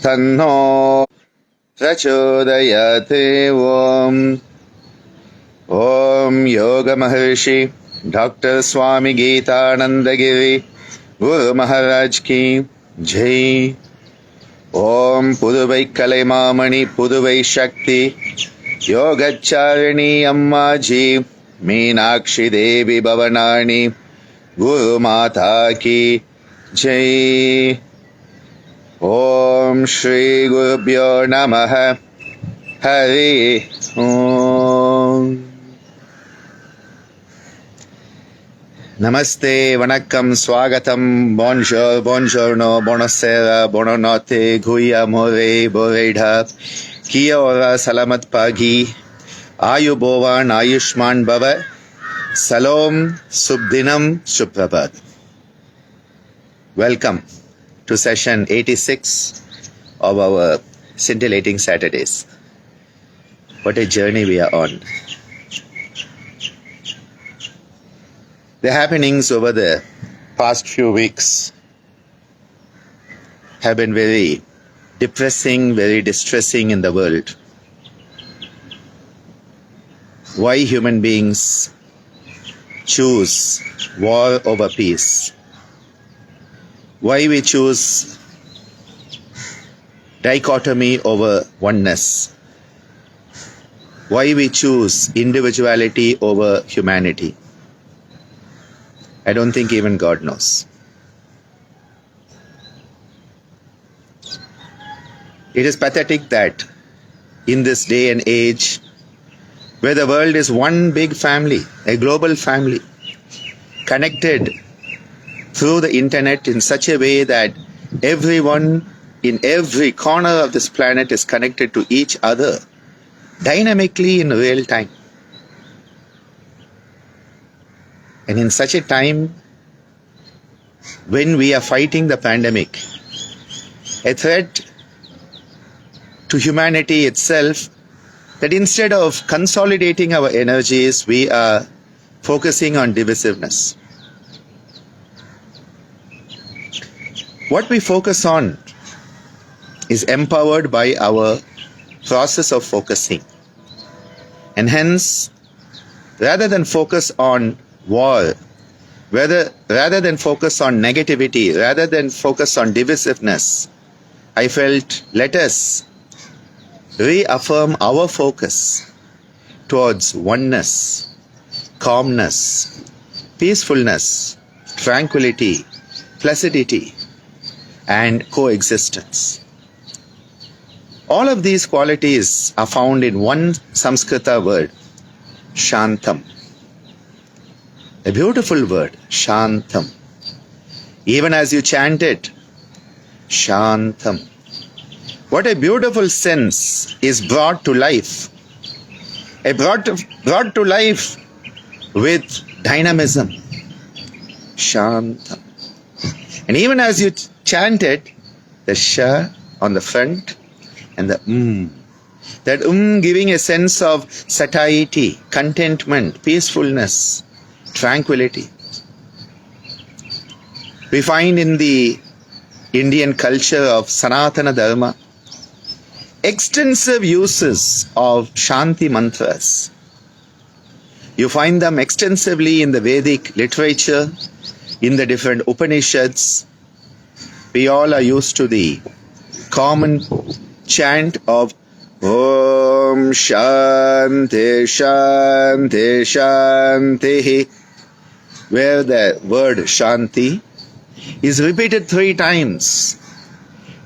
Tanno Prachodayate Om. Om Yoga Maharishi Dr. Swami Geetananda Giri Guru Maharaj Ki Jai. Om Puduvai Kalaimamani Puduvai Shakti Yogacharya Amma Ji Meenakshi Devi Bhavanani Guru Mata Ki Jai. Om Shri Gurubhyo Namaha Hari Om. Namaste, Vanakkam, Swagatam, Bonjour, Buongiorno, Buonasera, Buonanotte, Guia, More, Boredha, Kia ora, Salamat Pagi, Ayubovan, Ayushman Bhava, Salom, Subdinam, Suprabhat. Welcome to session 86 of our Scintillating Saturdays. What a journey we are on. The happenings over the past few weeks have been very depressing, very distressing in the world. Why human beings choose war over peace? Why we choose dichotomy over oneness? Why we choose individuality over humanity? I don't think even God knows. It is pathetic that in this day and age, where the world is one big family, a global family, connected through the internet in such a way that everyone in every corner of this planet is connected to each other dynamically in real time. And in such a time when we are fighting the pandemic, a threat to humanity itself, that instead of consolidating our energies, we are focusing on divisiveness. What we focus on is empowered by our process of focusing. And hence, rather than focus on war, rather than focus on negativity, rather than focus on divisiveness, I felt let us reaffirm our focus towards oneness, calmness, peacefulness, tranquility, placidity, and coexistence. All of these qualities are found in one Sanskrita word, Shantam. A beautiful word, Shantam. Even as you chant it, Shantam. What a beautiful sense is brought to life. Brought to life with dynamism. Shantam. And even as you chant it, the Sha on the front and the that giving a sense of satiety, contentment, peacefulness, tranquility. We find in the Indian culture of Sanatana Dharma extensive uses of Shanti mantras. You find them extensively in the Vedic literature, in the different Upanishads. We all are used to the common chant of Om Shanti Shanti Shanti, where the word Shanti is repeated 3 times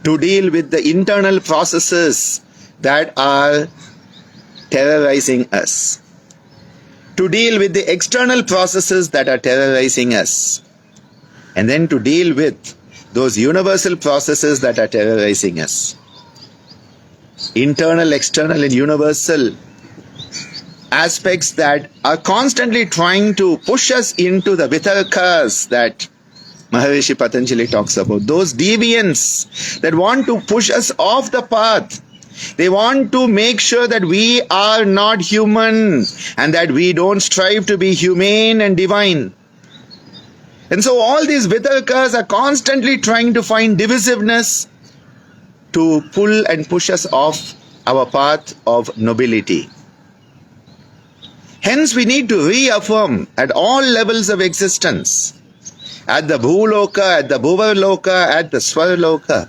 to deal with the internal processes that are terrorizing us, to deal with the external processes that are terrorizing us, and then to deal with those universal processes that are terrorizing us. Internal, external, and universal aspects that are constantly trying to push us into the vitarkas that Maharishi Patanjali talks about. Those deviants that want to push us off the path. They want to make sure that we are not human and that we don't strive to be humane and divine. And so all these vitarkas are constantly trying to find divisiveness, to pull and push us off our path of nobility. Hence, we need to reaffirm at all levels of existence, at the Bhuloka, at the Bhuvarloka, at the Swarloka,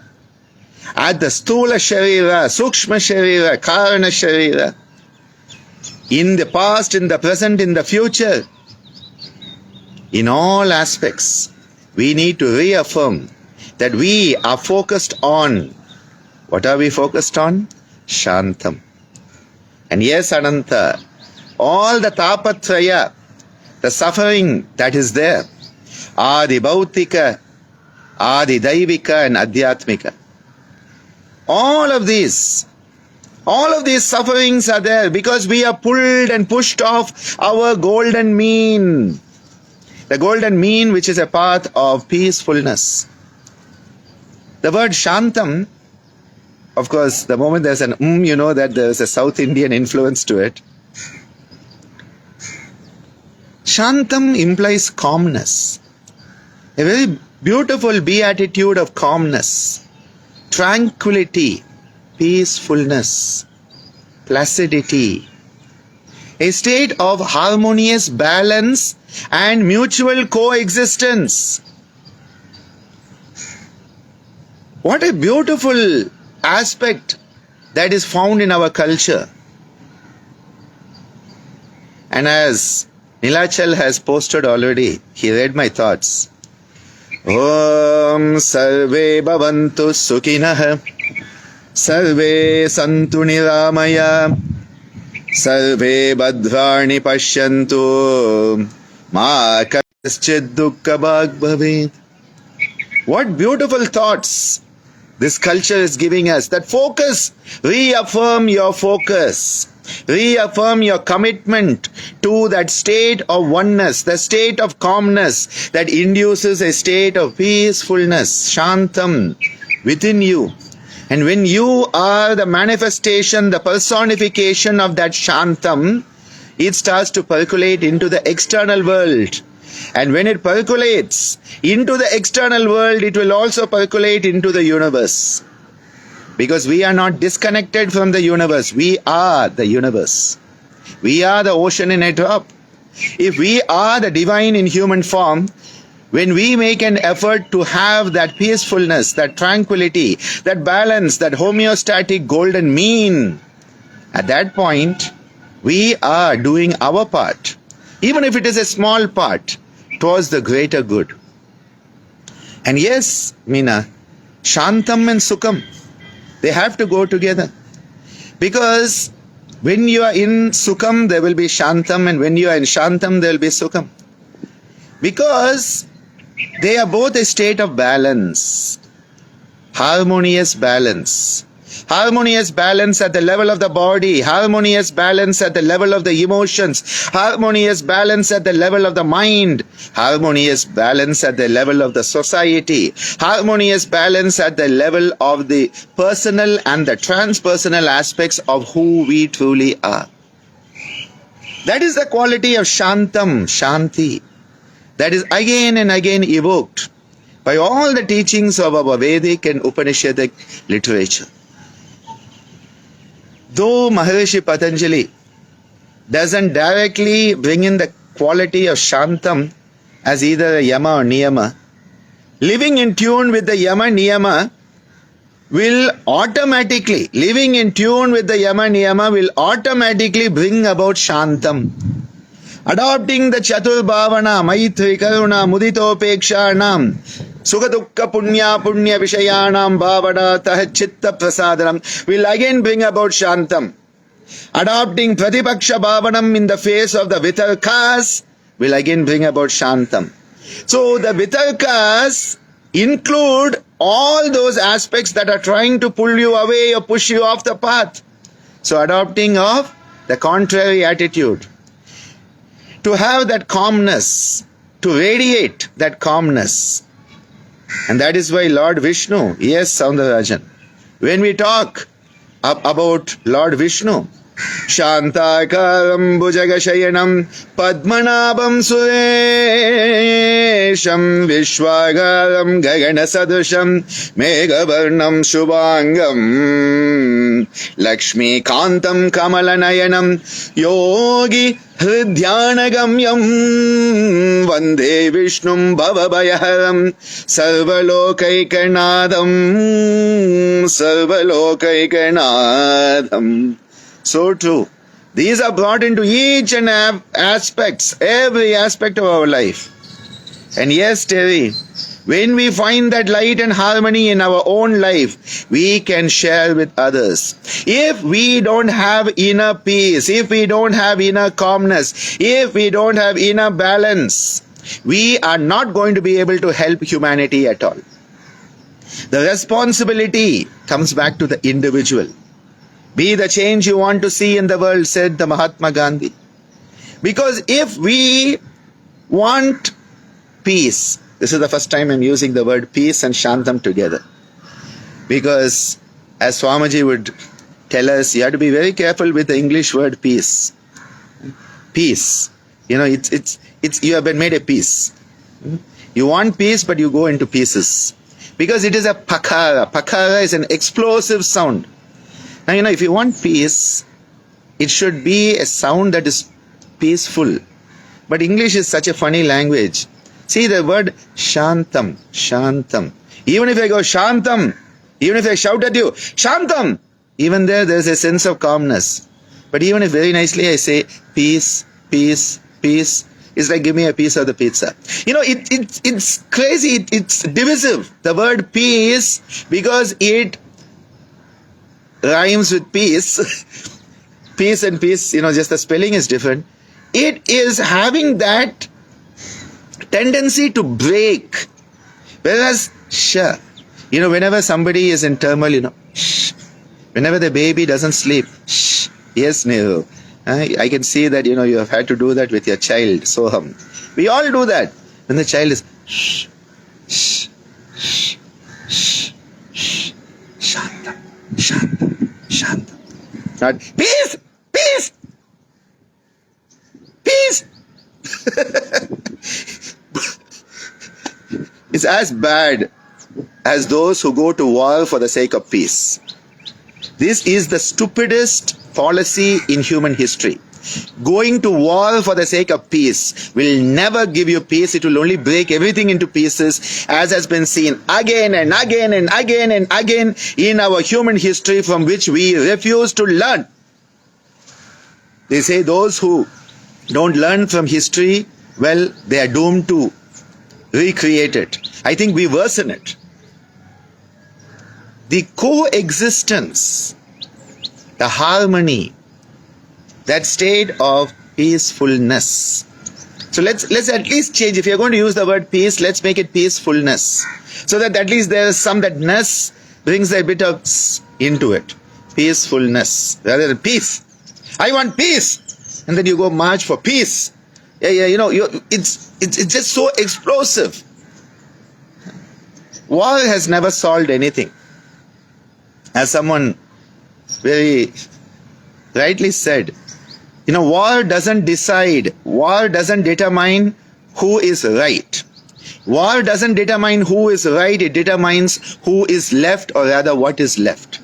at the Stula Sharira, Sukshma Sharira, Karana Sharira, in the past, in the present, in the future, in all aspects, we need to reaffirm that we are focused on, what are we focused on? Shantam. And yes, Ananta, all the tapatraya, the suffering that is there, Adi Bhautika, Adi Daivika and Adhyatmika. All of these sufferings are there because we are pulled and pushed off our golden mean. The golden mean, which is a path of peacefulness. The word Shantam, of course, the moment there's an you know that there's a South Indian influence to it. Shantam implies calmness. A very beautiful beatitude of calmness, tranquility, peacefulness, placidity. A state of harmonious balance and mutual coexistence. What a beautiful aspect that is found in our culture. And as Nilachal has posted already, he read my thoughts. Om Sarve Bhavantu Sukhinah, Sarve Santu Niramaya, Sarve Bhadrani Pashyantu, Ma Kaschid Dukkha Bhag Bhavet. What beautiful thoughts this culture is giving us. That focus, reaffirm your focus. Reaffirm your commitment to that state of oneness, the state of calmness that induces a state of peacefulness, Shantam, within you. And when you are the manifestation, the personification of that Shantam, it starts to percolate into the external world. And when it percolates into the external world, it will also percolate into the universe. Because we are not disconnected from the universe. We are the universe. We are the ocean in a drop. If we are the divine in human form, when we make an effort to have that peacefulness, that tranquility, that balance, that homeostatic golden mean, at that point, we are doing our part, even if it is a small part, towards the greater good. And yes, Meena, Shantam and Sukham, they have to go together. Because when you are in Sukham, there will be Shantam, and when you are in Shantam, there will be Sukham. Because they are both a state of balance, harmonious balance. Harmonious balance at the level of the body, harmonious balance at the level of the emotions, harmonious balance at the level of the mind, harmonious balance at the level of the society, harmonious balance at the level of the personal and the transpersonal aspects of who we truly are. That is the quality of Shantam, Shanti, that is again and again evoked by all the teachings of our Vedic and Upanishadic literature. Though Maharishi Patanjali doesn't directly bring in the quality of Shantam as either a Yama or Niyama, living in tune with the Yama Niyama will automatically, living in tune with the Yama Niyama will automatically bring about Shantam. Adopting the Chatur Bhavana, Maitri Karuna, Muditopekshanam, Sukadukka Punya Punya Vishayanam Bhavada Tah Chitta Prasadanam will again bring about Shantam. Adopting Pratipaksha Bhavanam in the face of the Vitarkas will again bring about Shantam. So the Vitarkas include all those aspects that are trying to pull you away or push you off the path. So adopting of the contrary attitude, to have that calmness, to radiate that calmness. And that is why Lord Vishnu, yes, Soundarajan, when we talk about Lord Vishnu, Shantakaram Bhujagashayanam Padmanabham Suresham Vishwagaram Gagana Sadrusham Meghavarnam Shubhangam Lakshmi Kantam Kamalanayanam Yogi Hridyanagamyam Vande Vishnum Bhavabhayaharam Sarvalokaikanadam. So true. These are brought into each and every aspect of our life. And yes, Terry, when we find that light and harmony in our own life, we can share with others. If we don't have inner peace, if we don't have inner calmness, if we don't have inner balance, we are not going to be able to help humanity at all. The responsibility comes back to the individual. Be the change you want to see in the world, said the Mahatma Gandhi. Because if we want peace, this is the first time I'm using the word peace and Shantam together. Because as Swamiji would tell us, you have to be very careful with the English word peace. Peace. You know, it's you have been made a peace. You want peace, but you go into pieces. Because it is a pakara. Pakara is an explosive sound. Now, you know, if you want peace, it should be a sound that is peaceful. But English is such a funny language. See the word Shantam, Shantam. Even if I go Shantam, even if I shout at you, Shantam, even there's a sense of calmness. But even if very nicely I say peace, peace, peace, it's like give me a piece of the pizza. You know, it's crazy, it's divisive. The word peace, because it rhymes with peace. Peace and peace, you know, just the spelling is different. It is having that tendency to break. Whereas, sure, you know, whenever somebody is in turmoil, you know, shh. Whenever the baby doesn't sleep, shh. Yes, Nehru. I can see that, you know, you have had to do that with your child. So, we all do that. When the child is, shh, shh, shh, shh, shh, Shanta, Shanta, Shanta. Not, peace, peace, peace. It's as bad as those who go to war for the sake of peace. This is the stupidest policy in human history. Going to war for the sake of peace will never give you peace. It will only break everything into pieces, as has been seen again and again and again and again in our human history, from which we refuse to learn. They say those who don't learn from history, well, they are doomed to recreate it. I think we worsen it. The coexistence, the harmony, that state of peacefulness. So let's at least change. If you're going to use the word peace, let's make it peacefulness. So that at least there's some that ness brings a bit of into it. Peacefulness rather than peace. I want peace. And then you go march for peace. Yeah, you know, it's just so explosive. War has never solved anything. As someone very rightly said, you know, war doesn't decide, war doesn't determine who is right. War doesn't determine who is right, it determines who is left, or rather what is left.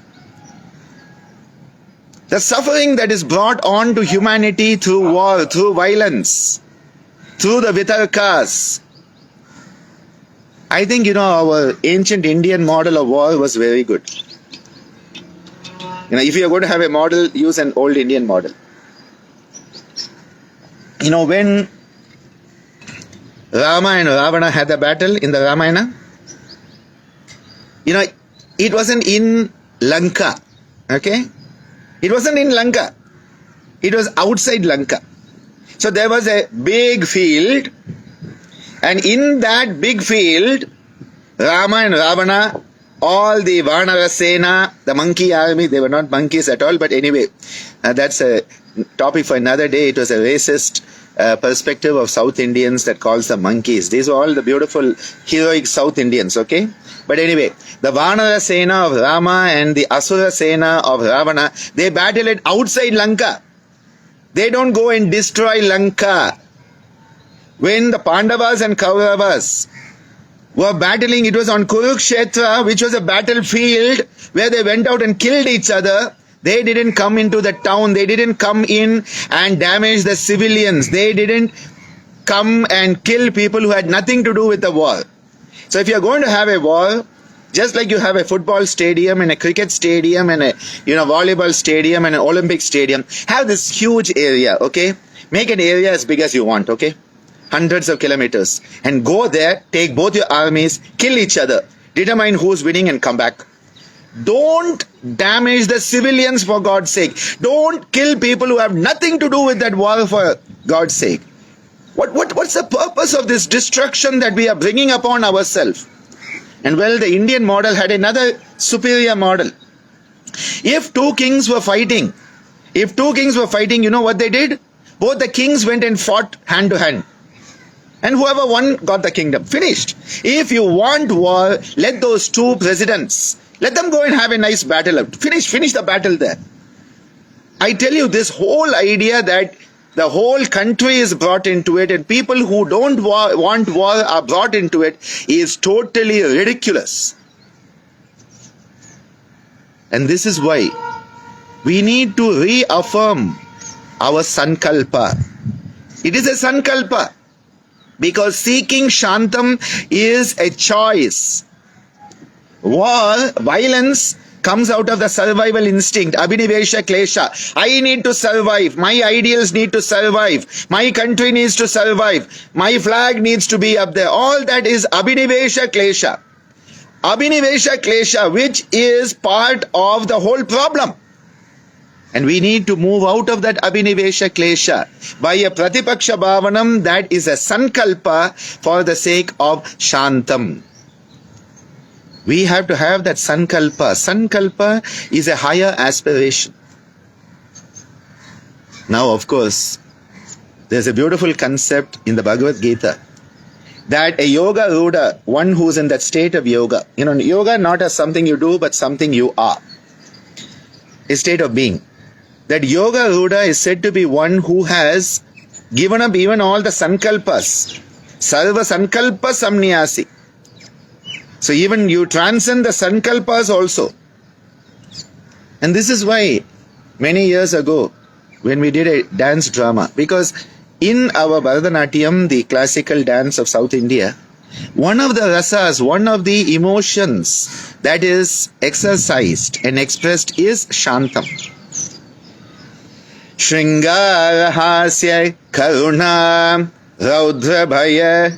The suffering that is brought on to humanity through war, through violence, through the Vitarkas. I think, you know, our ancient Indian model of war was very good. You know, if you are going to have a model, use an old Indian model. You know, when Rama and Ravana had a battle in the Ramayana, you know, it wasn't in Lanka, okay? It wasn't in Lanka. It was outside Lanka. So there was a big field, and in that big field, Rama and Ravana, all the Vanara Sena, the monkey army, they were not monkeys at all, but anyway, that's a topic for another day. It was a racist perspective of South Indians that calls them monkeys. These are all the beautiful heroic South Indians, okay? But anyway, the Vanara Sena of Rama and the Asura Sena of Ravana, they battle it outside Lanka. They don't go and destroy Lanka. When the Pandavas and Kauravas were battling, it was on Kurukshetra, which was a battlefield where they went out and killed each other. They didn't come into the town. They didn't come in and damage the civilians. They didn't come and kill people who had nothing to do with the war. So if you're going to have a war, just like you have a football stadium and a cricket stadium and a volleyball stadium and an Olympic stadium, have this huge area, okay? Make an area as big as you want, okay? Hundreds of kilometers. And go there, take both your armies, kill each other, determine who's winning and come back. Don't damage the civilians for God's sake. Don't kill people who have nothing to do with that war for God's sake. What's the purpose of this destruction that we are bringing upon ourselves? And well, the Indian model had another superior model. If two kings were fighting, you know what they did? Both the kings went and fought hand to hand. And whoever won got the kingdom. Finished. If you want war, let those two presidents, let them go and have a nice battle. Finish the battle there. I tell you, this whole idea that the whole country is brought into it and people who don't want war are brought into it is totally ridiculous. And this is why we need to reaffirm our sankalpa. It is a sankalpa. Because seeking Shantam is a choice. War, violence comes out of the survival instinct, Abhinivesha Klesha. I need to survive. My ideals need to survive. My country needs to survive. My flag needs to be up there. All that is Abhinivesha Klesha. Abhinivesha Klesha, which is part of the whole problem. And we need to move out of that Abhinivesha Klesha by a Pratipaksha Bhavanam, that is a Sankalpa for the sake of Shantam. We have to have that Sankalpa. Sankalpa is a higher aspiration. Now, of course, there's a beautiful concept in the Bhagavad Gita that a yoga ruda, one who's in that state of yoga, yoga not as something you do, but something you are, a state of being. That yoga ruda is said to be one who has given up even all the sankalpas. Sarva sankalpa samnyasi. So even you transcend the sankalpas also. And this is why many years ago when we did a dance drama, because in our Bharatanatyam, the classical dance of South India, one of the rasas, one of the emotions that is exercised and expressed is Shantam. Shringara Hasya Karuna Raudra Bhaya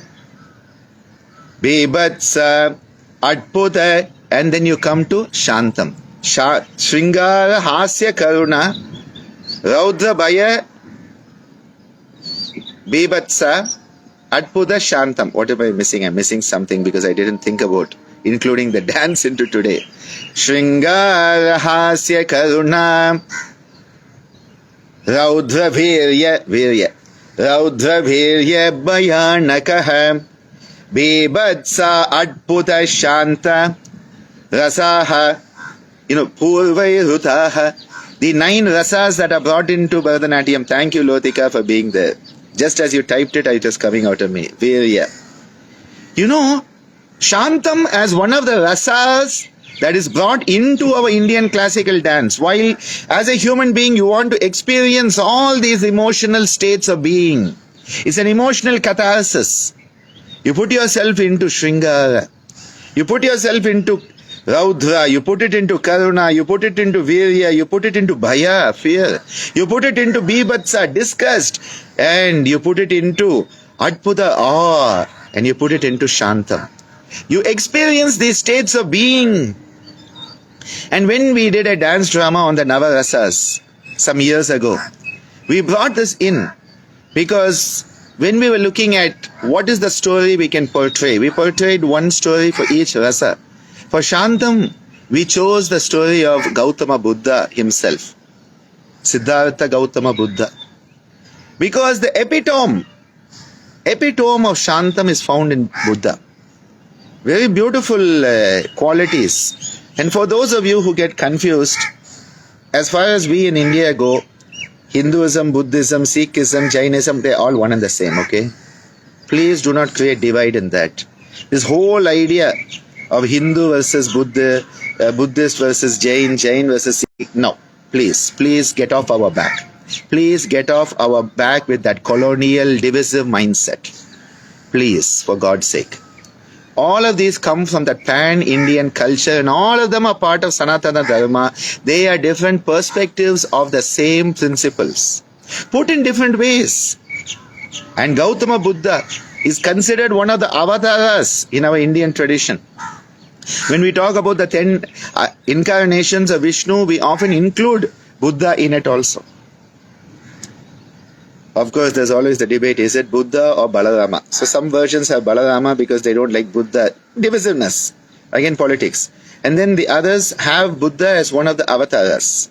Bibhatsa Adputa, and then you come to Shantam. Shringara Hasya Karuna Raudra Bhaya Bibhatsa Adputa Shantam. What am I missing? I'm missing something because I didn't think about including the dance into today. Shringara Hasya Karuna Raudra Virya Bhayanakaha Bibhatsa Adputa Shanta Rasaha Purvai Rutaha. The 9 rasas that are brought into Bharatanatyam. Thank you, Lotika, for being there. Just as you typed it, it was coming out of me. Virya. Shantam as one of the rasas that is brought into our Indian classical dance. While as a human being you want to experience all these emotional states of being. It's an emotional catharsis. You put yourself into Shringara. You put yourself into Raudra. You put it into Karuna. You put it into Virya. You put it into Bhaya, fear. You put it into Bibhatsa, disgust. And you put it into Adputa, awe. And you put it into Shantam. You experience these states of being. And when we did a dance drama on the Navarasas some years ago, we brought this in because when we were looking at what is the story we can portray, we portrayed one story for each rasa. For Shantam, we chose the story of Gautama Buddha himself, Siddhartha Gautama Buddha. Because the epitome of Shantam is found in Buddha. Very beautiful qualities. And for those of you who get confused, as far as we in India go, Hinduism, Buddhism, Sikhism, Jainism, they're all one and the same, okay? Please do not create divide in that. This whole idea of Hindu versus Buddha, Buddhist versus Jain, Jain versus Sikh, no. Please get off our back. Please get off our back with that colonial divisive mindset. Please, for God's sake. All of these come from that pan-Indian culture, and all of them are part of Sanatana Dharma. They are different perspectives of the same principles, put in different ways. And Gautama Buddha is considered one of the avatars in our Indian tradition. When we talk about the 10 incarnations of Vishnu, we often include Buddha in it also. Of course, there's always the debate, is it Buddha or Balarama? So some versions have Balarama because they don't like Buddha. Divisiveness. Again, politics. And then the others have Buddha as one of the avatars.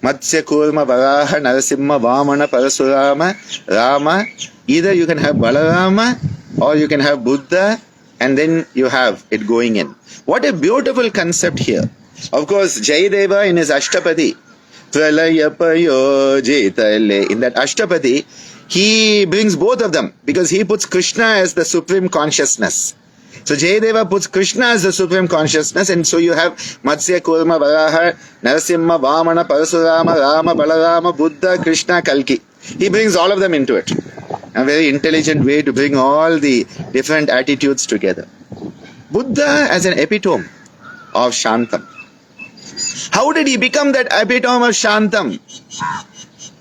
Matsya, Kurma, Varaha, Narasimha, Vamana, Parasurama, Rama. Either you can have Balarama or you can have Buddha, and then you have it going in. What a beautiful concept here. Of course, Jayadeva in his Ashtapadi, in that Ashtapadi, he brings both of them because he puts Krishna as the supreme consciousness. So Jayadeva puts Krishna as the supreme consciousness, and so you have Matsya, Kurma, Varaha, Narasimha, Vamana, Parasurama, Rama, Balarama, Buddha, Krishna, Kalki. He brings all of them into it. A very intelligent way to bring all the different attitudes together. Buddha as an epitome of Shantam. How did he become that epitome of Shantam?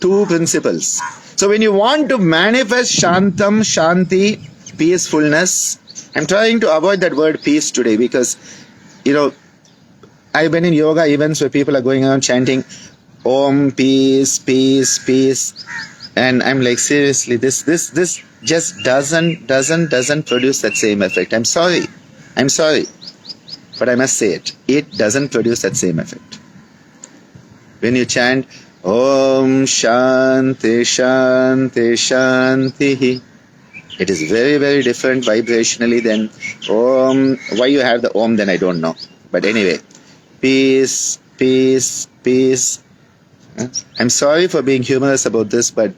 Two principles. So when you want to manifest Shantam, Shanti, peacefulness, I'm trying to avoid that word peace today because, I've been in yoga events where people are going around chanting, Om, peace, peace, peace. And I'm like, seriously, this just doesn't produce that same effect. I'm sorry. But I must say it. It doesn't produce that same effect. When you chant Om Shanti Shanti Shanti, it is very, very different vibrationally than Om. Why you have the Om then I don't know. But anyway, peace, peace, peace. I'm sorry for being humorous about this, but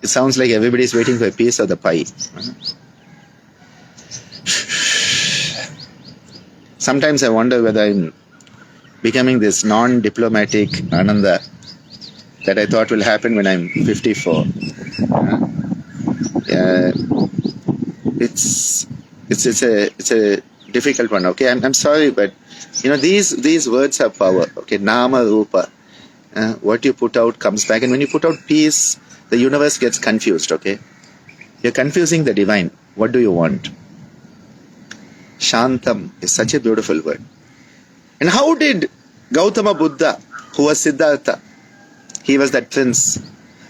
it sounds like everybody's waiting for a piece of the pie. Sometimes I wonder whether I'm becoming this non-diplomatic Ananda that I thought will happen when I'm 54. It's a difficult one. Okay, I'm sorry, but these words have power. Okay, Nama Rupa. What you put out comes back, and when you put out peace, the universe gets confused. Okay, you're confusing the divine. What do you want? Shantam is such a beautiful word. And how did Gautama Buddha, who was Siddhartha, he was that prince,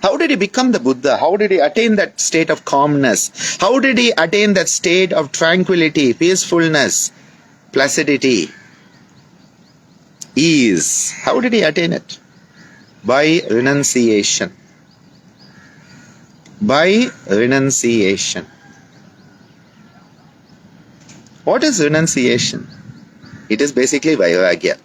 how did he become the Buddha? How did he attain that state of calmness? How did he attain that state of tranquility, peacefulness, placidity, ease? How did he attain it? By renunciation. By renunciation. What is renunciation? It is basically Vairagya.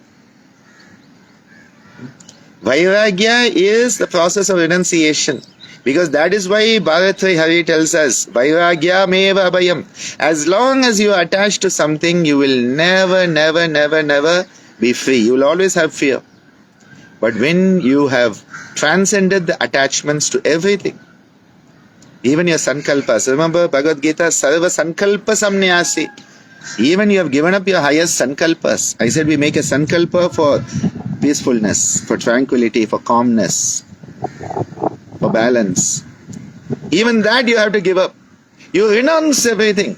Vairagya is the process of renunciation. Because that is why Bharatri Hari tells us, Vairagya meva abhayam. As long as you are attached to something, you will never be free. You will always have fear. But when you have transcended the attachments to everything, even your sankalpas, remember Bhagavad Gita, Sarva Sankalpa Samnyasi. Even you have given up your highest sankalpas. I said we make a sankalpa for peacefulness, for tranquility, for calmness, for balance. Even that you have to give up. You renounce everything.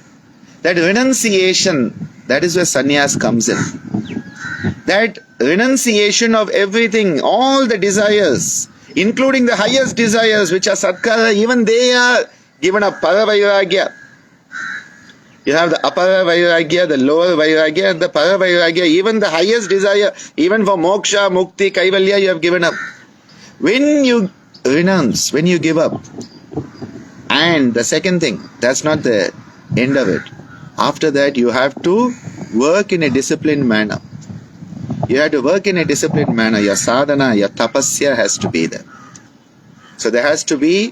That renunciation, that is where sannyas comes in. That renunciation of everything, all the desires, including the highest desires which are satkara, even they are given up. Paravairagya. You have the Apara Vairagya, the lower Vairagya, and the Para Vairagya, even the highest desire, even for moksha, mukti, kaivalya, you have given up. When you renounce, when you give up. And the second thing, that's not the end of it. After that, you have to work in a disciplined manner. You have to work in a disciplined manner. Your sadhana, your tapasya has to be there. So there has to be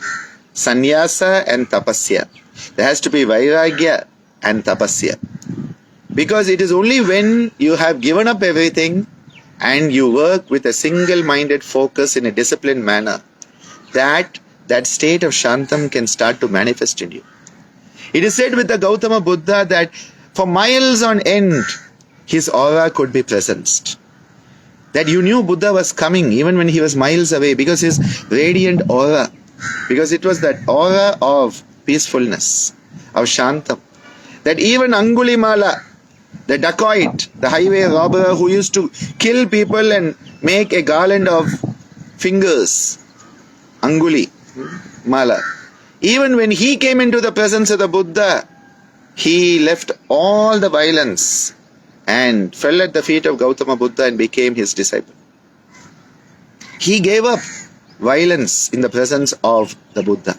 sannyasa and tapasya. There has to be vairagya and tapasya. Because it is only when you have given up everything and you work with a single-minded focus in a disciplined manner that state of Shantam can start to manifest in you. It is said with the Gautama Buddha that for miles on end, his aura could be presenced. That you knew Buddha was coming even when he was miles away because his radiant aura, because it was that aura of peacefulness, of Shantam. That even Angulimala, the dacoit, the highway robber who used to kill people and make a garland of fingers, Anguli Mala, even when he came into the presence of the Buddha, he left all the violence and fell at the feet of Gautama Buddha and became his disciple. He gave up violence in the presence of the Buddha.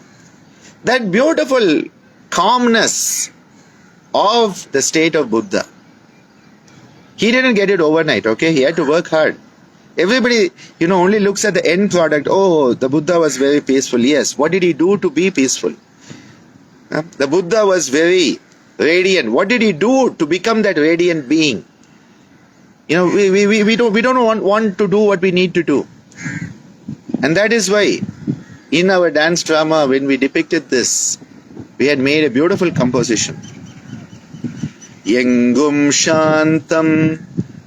That beautiful calmness of the state of Buddha. He didn't get it overnight, okay? He had to work hard. Everybody, only looks at the end product. Oh, the Buddha was very peaceful. Yes. What did he do to be peaceful? The Buddha was very radiant. What did he do to become that radiant being? We don't want to do what we need to do. And that is why in our dance drama, when we depicted this, we had made a beautiful composition. Yengum Shantam,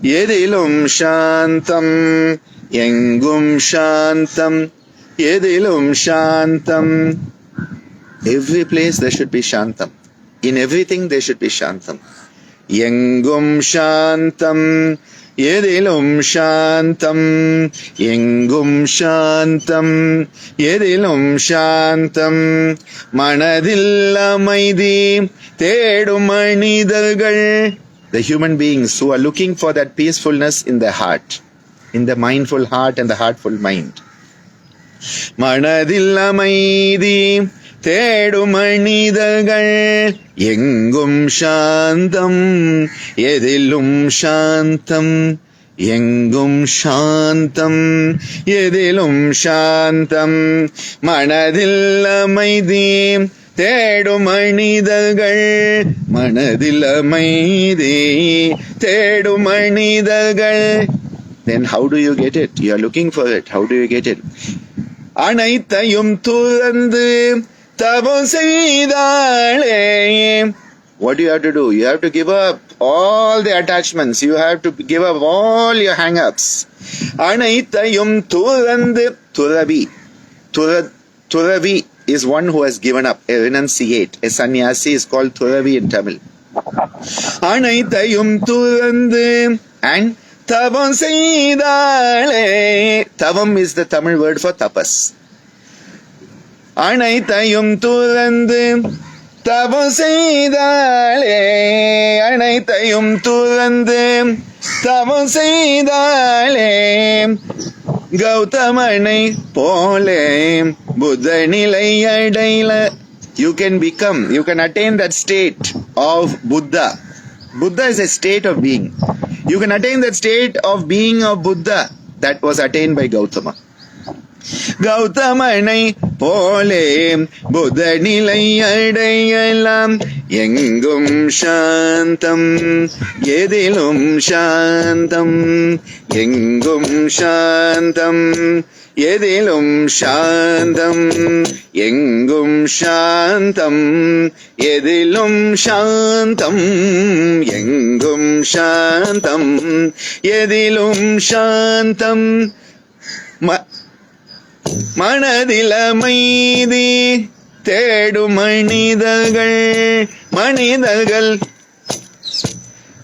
Yedilum Shantam, Yengum Shantam, Yedilum Shantam. Every place there should be Shantam. In everything there should be Shantam. Yengum Shantam, Yedilum Shantam, Yengum Shantam, Yedilum Shantam, Manadilla Maidi, Tedum Manidargal. The human beings who are looking for that peacefulness in their heart, in the mindful heart and the heartful mind. Manadilla Maidi, Tedum Manidargal, Yengum Shantam, Yedilum Shantam, Yengum Shantam, Yedilum Shantam, Manadilla Maidi, Tedum Manidargal, Manadilla Maidi, Tedum Manidargal. Then how do you get it? You are looking for it. How do you get it? Anaithayum Thurandu Tabam Seidale. What do you have to do? You have to give up all the attachments. You have to give up all your hang-ups. Anaithayum Thurandu Thuravi. Thuravi is one who has given up, a renunciate. A sannyasi is called Thuravi in Tamil. Anaithayum Thurandu and Tavam Seidale. Tavam is the Tamil word for tapas. Anaithayum Thurandu Tavam Seidale. Anaithayum Thurandu Tavam Seidale. Gautamane Pole Buddhanilai Adaila. You can attain that state of Buddha. Buddha is a state of being. You can attain that state of being of Buddha that was attained by Gautama. Gautamane Pole Buddhanilai Adaila. Yengum Shantam, Yedilum Shantam, Yengum Shantam, Yedilum Shantam, Yengum Shantam, Yedilum Shantam, Yengum Shantam, Yedilum Shantam. Manadila Maidi, Tedu Manidagal,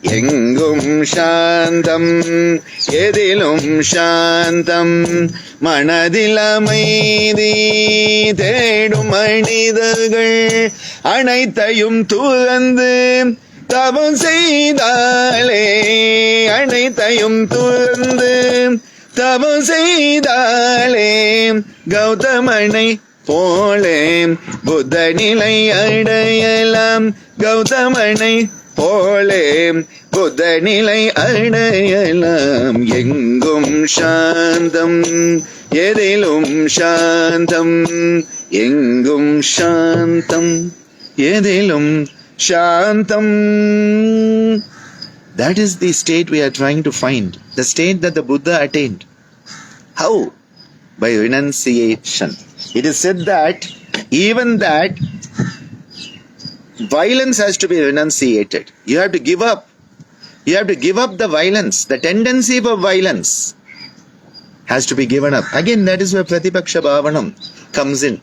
Yengum Shantam, Yedilum Shantam, Manadila Maidi, Tedu Manidagal, Anaithayum Thurandu Tabam Seidale. Anaithayum Thurandu Tavam Seidale. கௌதமனை போலே புத்த நிலை அடையலாம். கௌதமனை போலே புத்த நிலை அடையலாம். எங்கும் சாந்தம் எதிலும் சாந்தம், எங்கும் சாந்தம் எதிலும் சாந்தம். That is the state we are trying to find, the state that the Buddha attained. How? By renunciation. It is said that even that violence has to be renunciated. You have to give up. You have to give up the violence. The tendency for violence has to be given up. Again, that is where Pratipaksha Bhavanam comes in.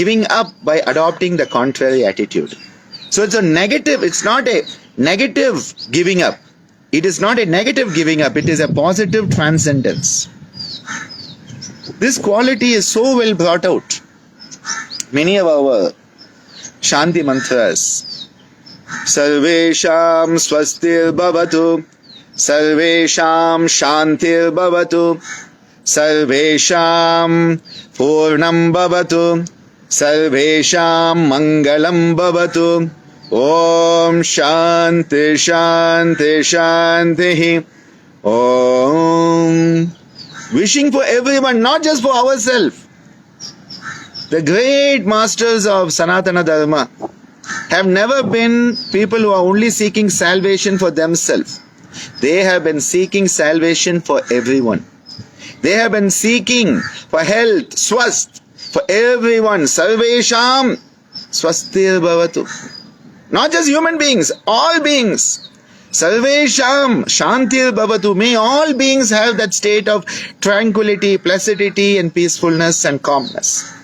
Giving up by adopting the contrary attitude. So it's a negative, it's not a negative giving up. It is not a negative giving up, it is a positive transcendence. This quality is so well brought out. Many of our Shanti mantras. Sarvesham Swastir Bhavatu, Sarvesham Shantir Bhavatu, Sarvesham Purnam Bhavatu, Sarvesham Mangalam Bhavatu. Om Shanti Shanti Shanti. Om. Wishing for everyone, not just for ourselves. The great masters of Sanatana Dharma have never been people who are only seeking salvation for themselves. They have been seeking salvation for everyone. They have been seeking for health, swast, for everyone. Sarvesham Swastir Bhavatu. Not just human beings, all beings. Sarvesham Shantir Bhavatu. May all beings have that state of tranquility, placidity and peacefulness and calmness.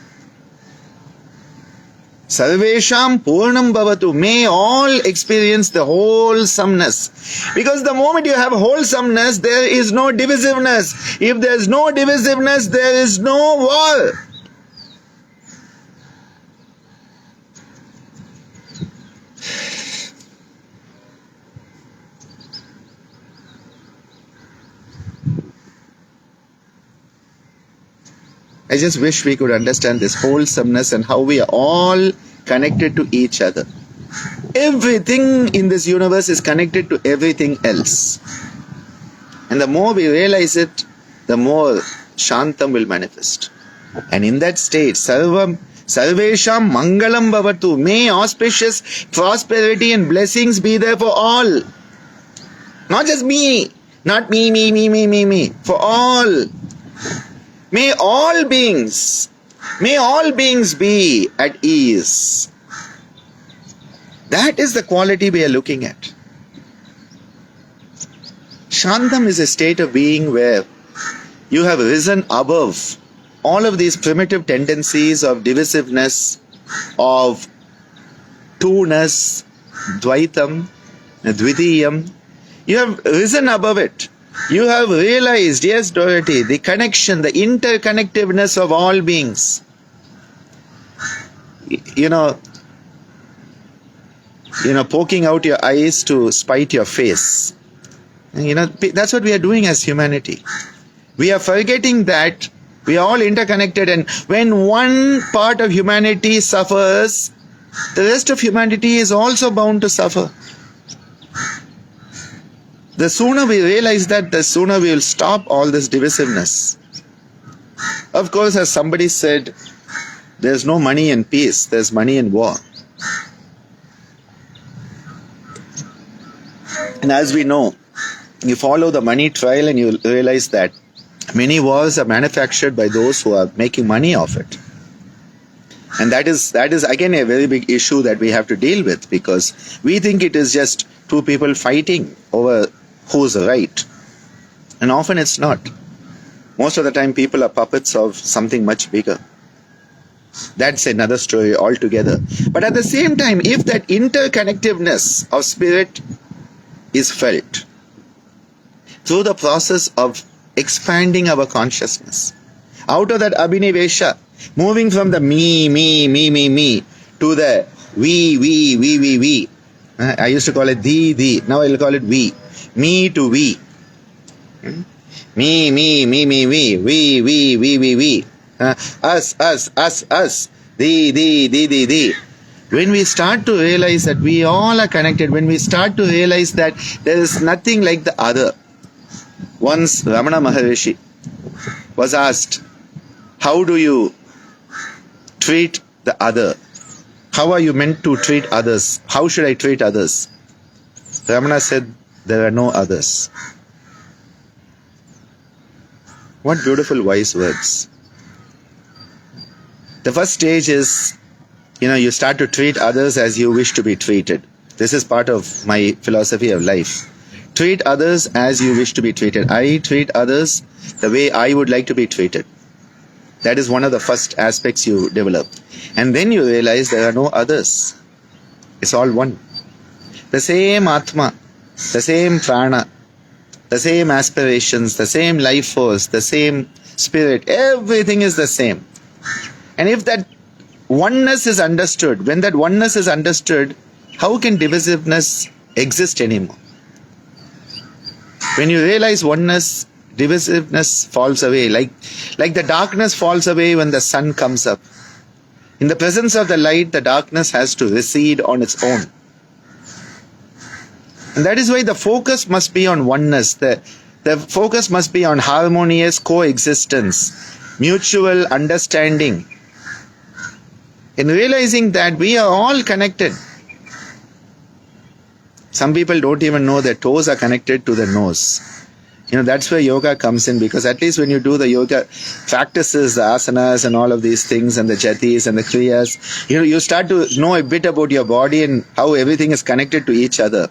Sarvesham Purnam Bhavatu. May all experience the wholesomeness. Because the moment you have wholesomeness, there is no divisiveness. If there is no divisiveness, there is no war. I just wish we could understand this wholesomeness and how we are all connected to each other. Everything in this universe is connected to everything else. And the more we realize it, the more Shantam will manifest. And in that state, Sarvesham Mangalam Bhavatu. May auspicious prosperity and blessings be there for all. Not just me. Not me. For all. May all beings be at ease. That is the quality we are looking at. Shantam is a state of being where you have risen above all of these primitive tendencies of divisiveness, of two-ness, Dvaitam, Dvitiyam. You have risen above it. You have realized, yes Dorothy, the connection, the interconnectiveness of all beings. You know, poking out your eyes to spite your face. That's what we are doing as humanity. We are forgetting that we are all interconnected, and when one part of humanity suffers, the rest of humanity is also bound to suffer. The sooner we realize that, the sooner we will stop all this divisiveness. Of course, as somebody said, there's no money in peace, there's money in war. And as we know, you follow the money trail and you realize that many wars are manufactured by those who are making money off it. And that is again a very big issue that we have to deal with, because we think it is just two people fighting over who's right. And often it's not. Most of the time people are puppets of something much bigger. That's another story altogether. But at the same time, if that interconnectiveness of spirit is felt through the process of expanding our consciousness, out of that abhinivesha, moving from the me to the we. I used to call it thee. Now I'll call it we. Me to we. Me, we. Us. The. When we start to realize that we all are connected, when we start to realize that there is nothing like the other. Once Ramana Maharishi was asked, how do you treat the other? How are you meant to treat others? How should I treat others? Ramana said, there are no others. What beautiful wise words. The first stage is, you start to treat others as you wish to be treated. This is part of my philosophy of life. Treat others as you wish to be treated. I treat others the way I would like to be treated. That is one of the first aspects you develop. And then you realize there are no others. It's all one. The same Atma, the same Prana, the same aspirations, the same life force, the same spirit, everything is the same. And if that oneness is understood, when that oneness is understood, how can divisiveness exist anymore? When you realize oneness, divisiveness falls away, like the darkness falls away when the sun comes up. In the presence of the light, the darkness has to recede on its own. And that is why the focus must be on oneness. The focus must be on harmonious coexistence, mutual understanding. In realizing that we are all connected. Some people don't even know their toes are connected to their nose. That's where yoga comes in, because at least when you do the yoga practices, the asanas and all of these things and the jatis and the kriyas, you start to know a bit about your body and how everything is connected to each other.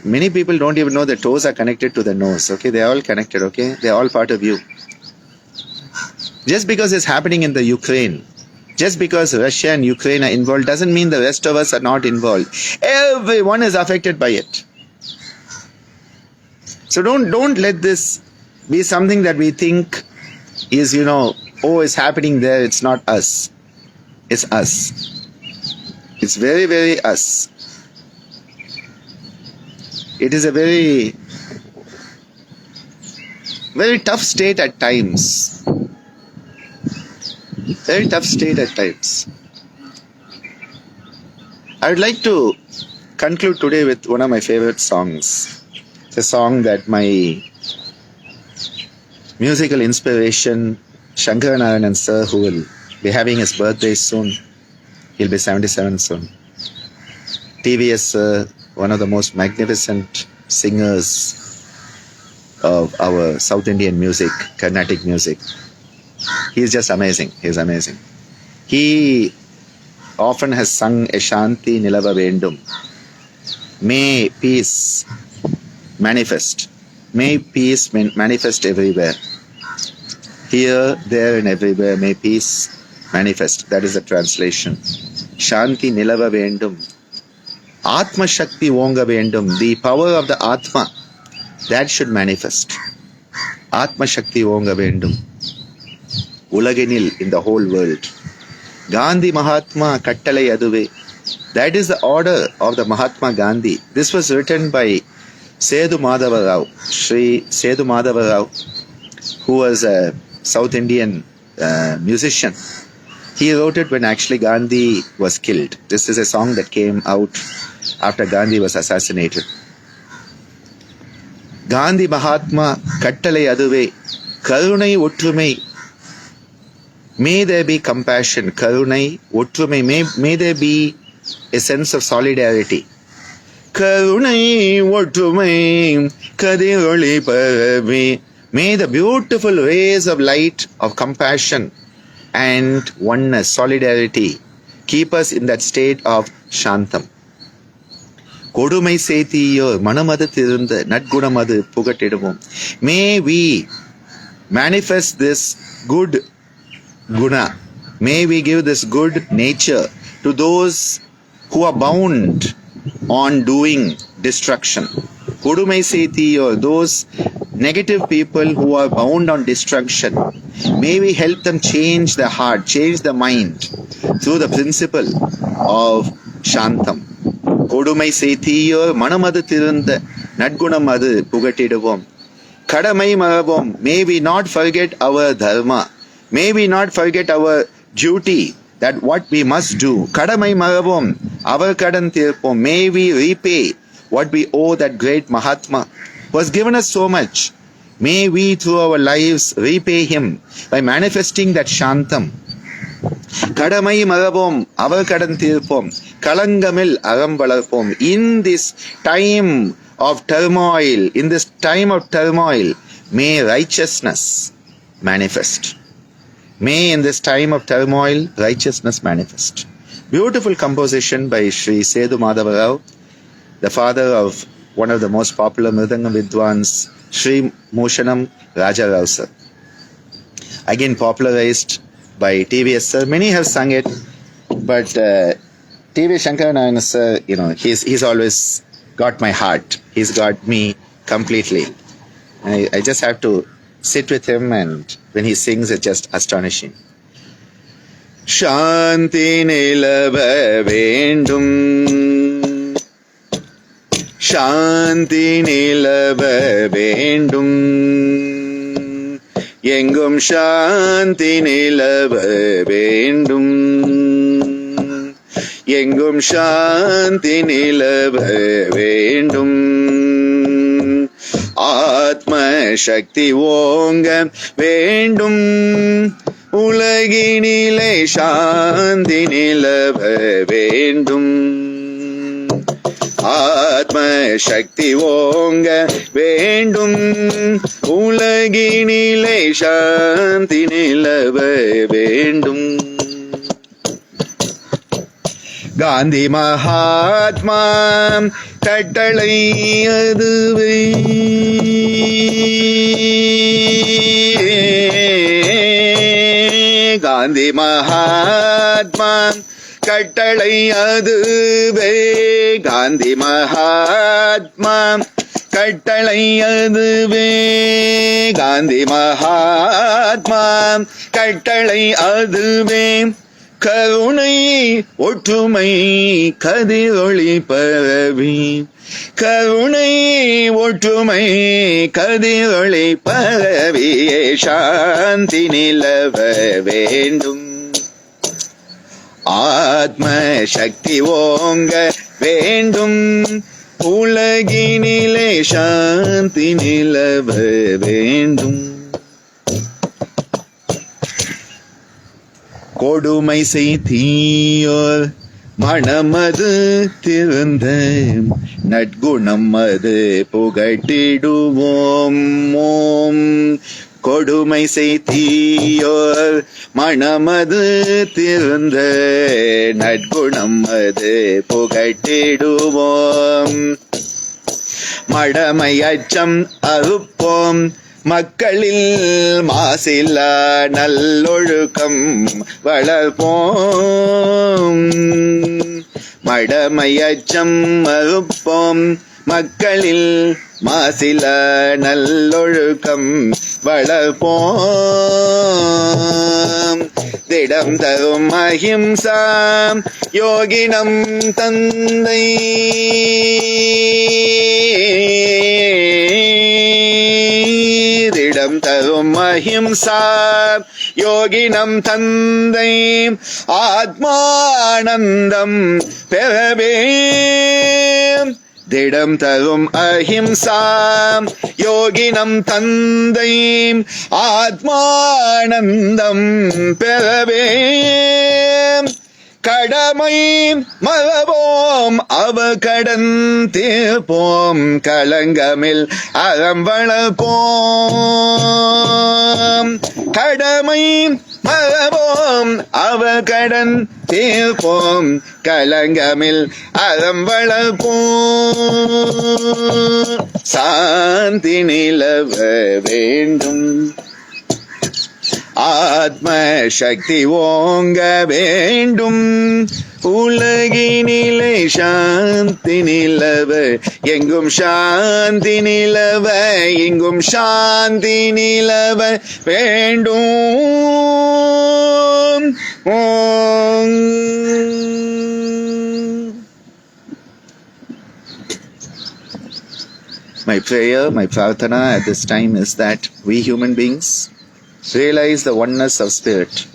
Many people don't even know their toes are connected to the nose. Okay, they're all connected. Okay, they're all part of you. Just because it's happening in the Ukraine, just because Russia and Ukraine are involved, doesn't mean the rest of us are not involved. Everyone is affected by it. So don't let this be something that we think is, it's happening there, it's not us. It's us. It's very, very us. It is a very, very tough state at times. Very tough state at times. I would like to conclude today with one of my favorite songs. It's a song that my musical inspiration, Shankar Narayanan sir, who will be having his birthday soon. He'll be 77 soon. TVS sir, one of the most magnificent singers of our South Indian music, Carnatic music. He is just amazing. He is amazing. He often has sung a Shanti Nilava Vendum. May peace manifest. May peace manifest everywhere. Here, there and everywhere, may peace manifest. That is the translation. Shanti Nilava Vendum. Atma Shakti Vonga Vendum. The power of the Atma, that should manifest. Atma Shakti Vonga Vendum. Ulagenil, in the whole world. Gandhi Mahatma Kattalai Aduve. That is the order of the Mahatma Gandhi. This was written by Sethu Madhava Rao, Sri Sethu Madhava Rao, who was a South Indian musician. He wrote it when actually Gandhi was killed. This is a song that came out after Gandhi was assassinated. Gandhi Mahatma Kattalai Aduve, Karunai Utrumai. May there be compassion, Karunai Utrumai. May there be a sense of solidarity. Karunai Utrumai Kadiroli Paravi. May the beautiful rays of light, of compassion and oneness, solidarity, keep us in that state of Shantam. Kodumai Sethiyo Manamadu Tirunda Nadgunamadu Pugatidavum. May we manifest this good guna. May we give this good nature to those who are bound on doing destruction. Kodumai Sethiyo, those negative people who are bound on destruction. May we help them change their heart, change their mind through the principle of Shantam. Kodumai Sethiyo Manamadu Tirunda Nadgunamadu Pugatidavom. Kadamai Maravom. May we not forget our dharma. May we not forget our duty, that what we must do. Kadamai maravom, our kadan tirpom. May we repay what we owe that great Mahatma who has given us so much. May we through our lives repay him by manifesting that Shantam. Kadamai maravom, our kadan tirpom. Kalangamil aram valarpom. In this time of turmoil, may righteousness manifest. May in this time of turmoil, righteousness manifest. Beautiful composition by Sri Sethu Madhava Rao, the father of one of the most popular Mridangam Vidwans, Sri Mushanam Raja Rao sir. Again popularized by TVS sir. Many have sung it, but TV Shankaranayana sir, he's always got my heart. He's got me completely. I just have to sit with him, and when he sings, it's just astonishing. Shanti nilava vendum, Shanti nilava vendum, Engum Shanti nilava vendum, Engum Shanti nilava vendum, Atma Shakti ஓங்க வேண்டும், உலகினிலே சாந்தி நிலவ வேண்டும். ஆத்ம சக்தி ஓங்க வேண்டும், உலகினிலே சாந்தி நிலவ வேண்டும். காந்தி மகாத்மா கட்டளை அதுவே, காந்தி மகாத்மா கட்டளை அதுவே, காந்தி மகாத்மா கட்டளை அதுவே, காந்தி மகாத்மா கட்டளை அதுவே. கருணை ஒற்றுமை கதிரொளி பரவி, கருணை ஒற்றுமை கதிரொளி பரவியே சாந்தி நிலவ வேண்டும். ஆத்ம சக்தி ஓங்க வேண்டும், உலகினிலே சாந்தி நிலவ வேண்டும். கொடுமை செய்தீயோர் மனமது திறந்த நற்குணம் அது புகட்டிடுவோம். ஓம் கொடுமை செய்தீயோர் மனமது திறந்த நற்குணம் அது புகட்டிடுவோம். மடமை அச்சம் அறுப்போம், மக்களில் மாசில்லா நல்லொழுக்கம் வளர்ப்போம். மடமை அச்சம் மறுப்போம், மக்களில் மாசில்லா நல்லொழுக்கம் வளர்ப்போம். திடம் தரும் அஹிம்சாம் யோகினம் தந்தை, திடம் தரும் அஹிம்சா யோகினம் தந்தை, ஆத்மானந்தம் பெறவே. திடம் தரும் அஹிம்சா யோகினம் தந்தை, ஆத்மானந்தம் பெறவே. கடமை மறவோம் அவ கடன் தீர்ப்போம், கலங்கமில் அறம் வளர்ப்போம். கடமை மறவோம் அவ கடன் தீர்ப்போம், கலங்கமில் அறம் வளர்ப்போம். சாந்தி நிலவ வேண்டும், ஆத்ம சக்தி ஓங்க வேண்டும், உலகினிலே சாந்தி நிலவ. எங்கும் சாந்தி நிலவ, எங்கும் சாந்தி நிலவ வேண்டும். My prayer, my prarthana at this time is that we human beings realize the oneness of spirit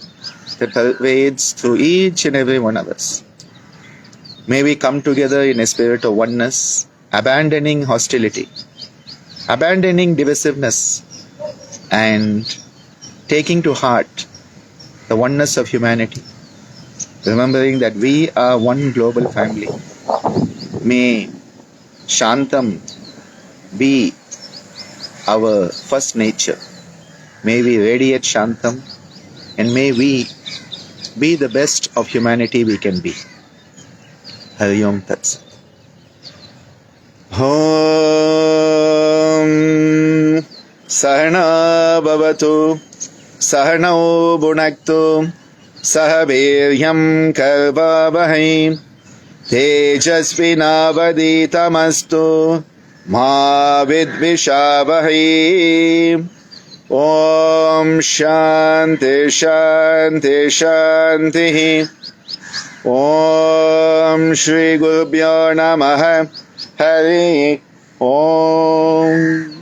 that pervades through each and every one of us. May we come together in a spirit of oneness, abandoning hostility, abandoning divisiveness, and taking to heart the oneness of humanity, remembering that we are one global family. May Shantam be our first nature. May we radiate Shantam, and may we be the best of humanity we can be. Hari Om Tat Sat. Om Sahana Bhavatu Sahanau Bhunaktu Sahaviryam Karvavahai Tejasvinavaditamastu Ma Vidvishavahai. Om Shanti Shanti Shanti. Om Shri Gurubhyo Namaha. Hari Om.